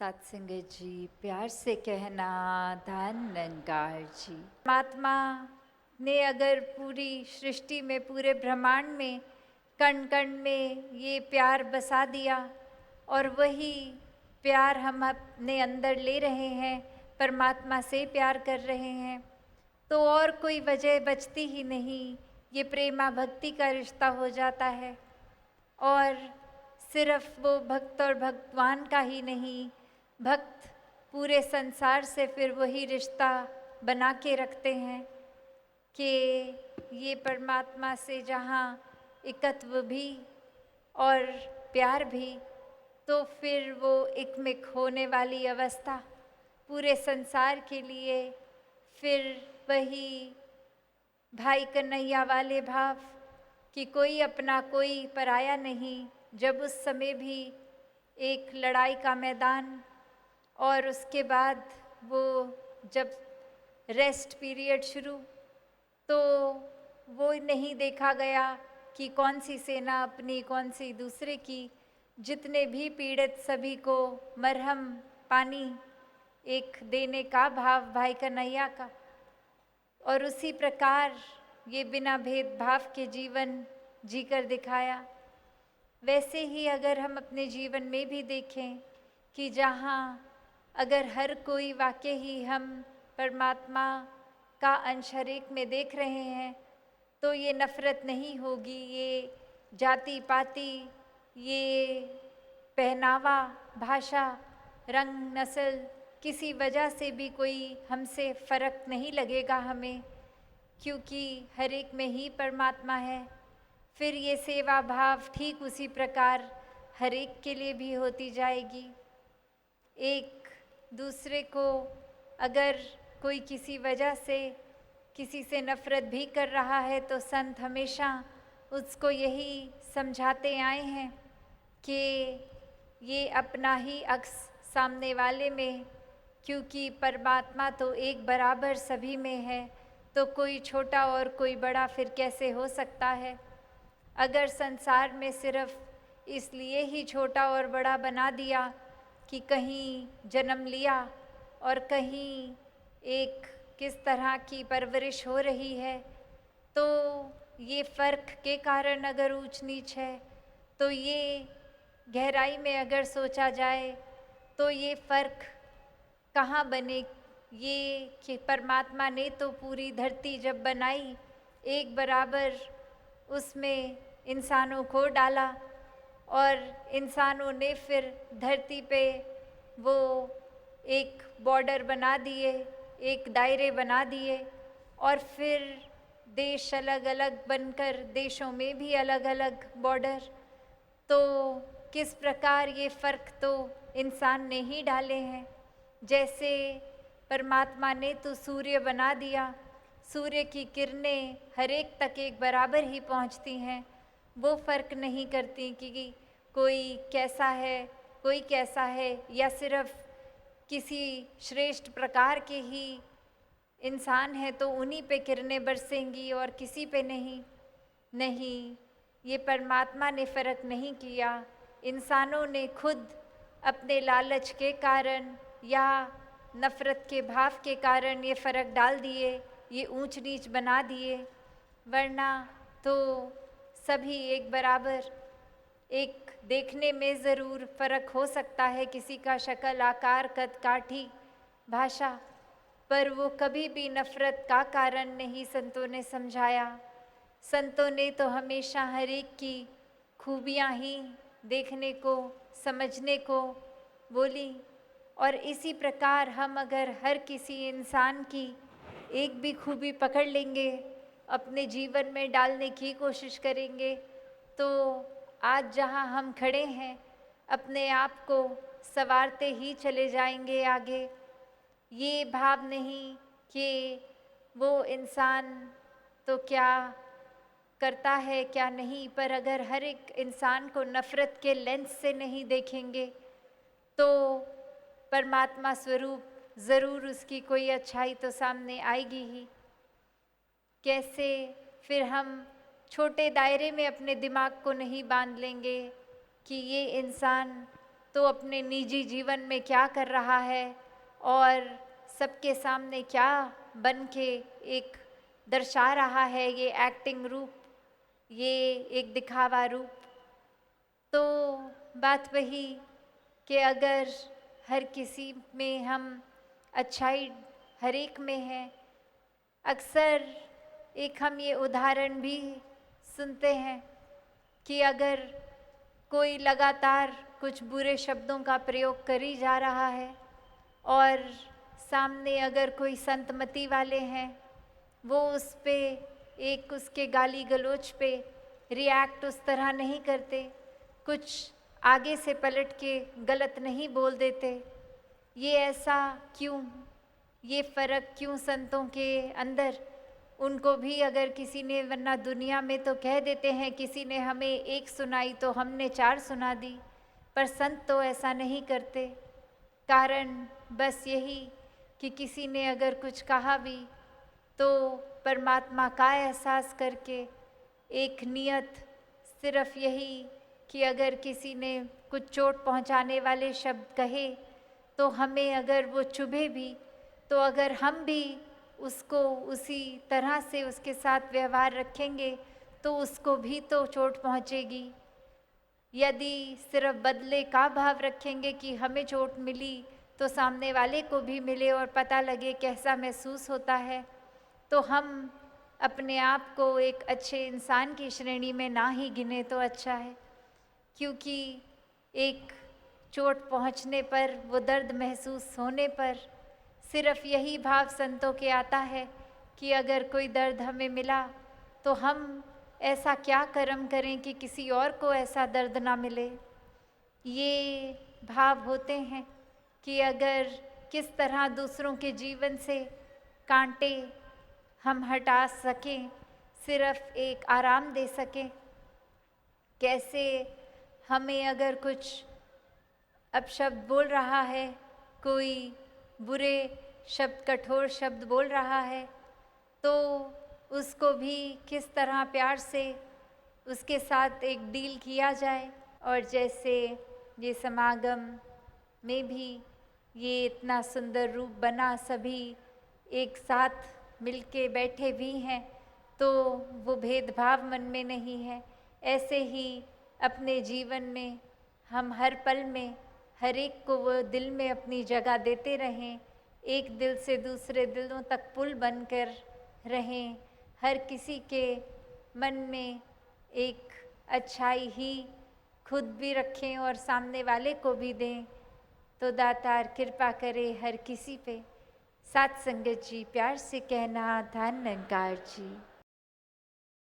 सत्संगत जी, प्यार से कहना धन निरंकार जी। परमात्मा ने अगर पूरी सृष्टि में, पूरे ब्रह्मांड में, कण कण में ये प्यार बसा दिया और वही प्यार हम अपने अंदर ले रहे हैं, परमात्मा से प्यार कर रहे हैं, तो और कोई वजह बचती ही नहीं। ये प्रेमा भक्ति का रिश्ता हो जाता है। और सिर्फ वो भक्त और भगवान का ही नहीं, भक्त पूरे संसार से फिर वही रिश्ता बना के रखते हैं कि ये परमात्मा से जहाँ एकत्व भी और प्यार भी, तो फिर वो एकमिक होने वाली अवस्था पूरे संसार के लिए फिर वही भाई कन्हैया वाले भाव कि कोई अपना कोई पराया नहीं। जब उस समय भी एक लड़ाई का मैदान और उसके बाद वो जब रेस्ट पीरियड शुरू, तो वो नहीं देखा गया कि कौन सी सेना अपनी कौन सी दूसरे की। जितने भी पीड़ित सभी को मरहम पानी एक देने का भाव भाई कन्हैया का, और उसी प्रकार ये बिना भेदभाव के जीवन जीकर दिखाया। वैसे ही अगर हम अपने जीवन में भी देखें कि जहाँ अगर हर कोई वाकई ही हम परमात्मा का अंश हर एक में देख रहे हैं, तो ये नफ़रत नहीं होगी, ये जाति पाति, ये पहनावा, भाषा, रंग, नस्ल, किसी वजह से भी कोई हमसे फ़र्क नहीं लगेगा हमें, क्योंकि हर एक में ही परमात्मा है। फिर ये सेवा भाव ठीक उसी प्रकार हर एक के लिए भी होती जाएगी। एक दूसरे को अगर कोई किसी वजह से किसी से नफ़रत भी कर रहा है, तो संत हमेशा उसको यही समझाते आए हैं कि ये अपना ही अक्स सामने वाले में, क्योंकि परमात्मा तो एक बराबर सभी में है, तो कोई छोटा और कोई बड़ा फिर कैसे हो सकता है। अगर संसार में सिर्फ इसलिए ही छोटा और बड़ा बना दिया कि कहीं जन्म लिया और कहीं एक किस तरह की परवरिश हो रही है, तो ये फ़र्क के कारण अगर ऊंच नीच है, तो ये गहराई में अगर सोचा जाए तो ये फ़र्क कहाँ बने। ये कि परमात्मा ने तो पूरी धरती जब बनाई, एक बराबर उसमें इंसानों को डाला और इंसानों ने फिर धरती पे वो एक बॉर्डर बना दिए, एक दायरे बना दिए, और फिर देश अलग अलग बनकर देशों में भी अलग अलग बॉर्डर। तो किस प्रकार ये फ़र्क तो इंसान ने ही डाले हैं। जैसे परमात्मा ने तो सूर्य बना दिया, सूर्य की किरणें हर एक तक एक बराबर ही पहुंचती हैं, वो फ़र्क नहीं करती कि कोई कैसा है, कोई कैसा है, या सिर्फ किसी श्रेष्ठ प्रकार के ही इंसान है तो उन्हीं पे किरणें बरसेंगी और किसी पे नहीं। ये परमात्मा ने फ़र्क नहीं किया। इंसानों ने खुद अपने लालच के कारण या नफ़रत के भाव के कारण ये फ़र्क डाल दिए, ये ऊंच नीच बना दिए, वरना तो सभी एक बराबर। एक देखने में ज़रूर फ़र्क हो सकता है, किसी का शक्ल, आकार, कद, काठी, भाषा, पर वो कभी भी नफ़रत का कारण नहीं संतों ने समझाया। संतों ने तो हमेशा हर एक की खूबियाँ ही देखने को, समझने को बोली। और इसी प्रकार हम अगर हर किसी इंसान की एक भी खूबी पकड़ लेंगे, अपने जीवन में डालने की कोशिश करेंगे, तो आज जहाँ हम खड़े हैं अपने आप को संवारते ही चले जाएंगे आगे। ये भाव नहीं कि वो इंसान तो क्या करता है क्या नहीं, पर अगर हर एक इंसान को नफ़रत के लेंस से नहीं देखेंगे, तो परमात्मा स्वरूप ज़रूर उसकी कोई अच्छाई तो सामने आएगी ही। कैसे फिर हम छोटे दायरे में अपने दिमाग को नहीं बांध लेंगे कि ये इंसान तो अपने निजी जीवन में क्या कर रहा है और सबके सामने क्या बन के एक दर्शा रहा है, ये एक्टिंग रूप, ये एक दिखावा रूप। तो बात वही कि अगर हर किसी में हम अच्छाई हर एक में है। अक्सर एक हम ये उदाहरण भी सुनते हैं कि अगर कोई लगातार कुछ बुरे शब्दों का प्रयोग कर ही जा रहा है और सामने अगर कोई संतमति वाले हैं, वो उस पे एक उसके गाली गलौज पे रिएक्ट उस तरह नहीं करते, कुछ आगे से पलट के गलत नहीं बोल देते। ये ऐसा क्यों, ये फ़र्क क्यों संतों के अंदर? उनको भी अगर किसी ने, वरना दुनिया में तो कह देते हैं किसी ने हमें एक सुनाई तो हमने 4 सुना दी, पर संत तो ऐसा नहीं करते। कारण बस यही कि किसी ने अगर कुछ कहा भी तो परमात्मा का एहसास करके, एक नियत सिर्फ यही कि अगर किसी ने कुछ चोट पहुंचाने वाले शब्द कहे तो हमें अगर वो चुभे भी, तो अगर हम भी उसको उसी तरह से उसके साथ व्यवहार रखेंगे तो उसको भी तो चोट पहुंचेगी। यदि सिर्फ बदले का भाव रखेंगे कि हमें चोट मिली तो सामने वाले को भी मिले और पता लगे कैसा महसूस होता है, तो हम अपने आप को एक अच्छे इंसान की श्रेणी में ना ही गिने तो अच्छा है। क्योंकि एक चोट पहुंचने पर, वो दर्द महसूस होने पर सिर्फ यही भाव संतों के आता है कि अगर कोई दर्द हमें मिला तो हम ऐसा क्या कर्म करें कि किसी और को ऐसा दर्द ना मिले। ये भाव होते हैं कि अगर किस तरह दूसरों के जीवन से कांटे हम हटा सकें, सिर्फ एक आराम दे सकें। कैसे हमें अगर कुछ अपशब्द बोल रहा है, कोई बुरे शब्द, कठोर शब्द बोल रहा है, तो उसको भी किस तरह प्यार से उसके साथ एक डील किया जाए। और जैसे ये समागम में भी ये इतना सुंदर रूप बना, सभी एक साथ मिलके बैठे भी हैं, तो वो भेदभाव मन में नहीं है। ऐसे ही अपने जीवन में हम हर पल में हर एक को वो दिल में अपनी जगह देते रहें, एक दिल से दूसरे दिलों तक पुल बनकर रहें, हर किसी के मन में एक अच्छाई ही खुद भी रखें और सामने वाले को भी दें, तो दातार कृपा करे हर किसी पे। सात संगत जी, प्यार से कहना, धन निरंकार जी।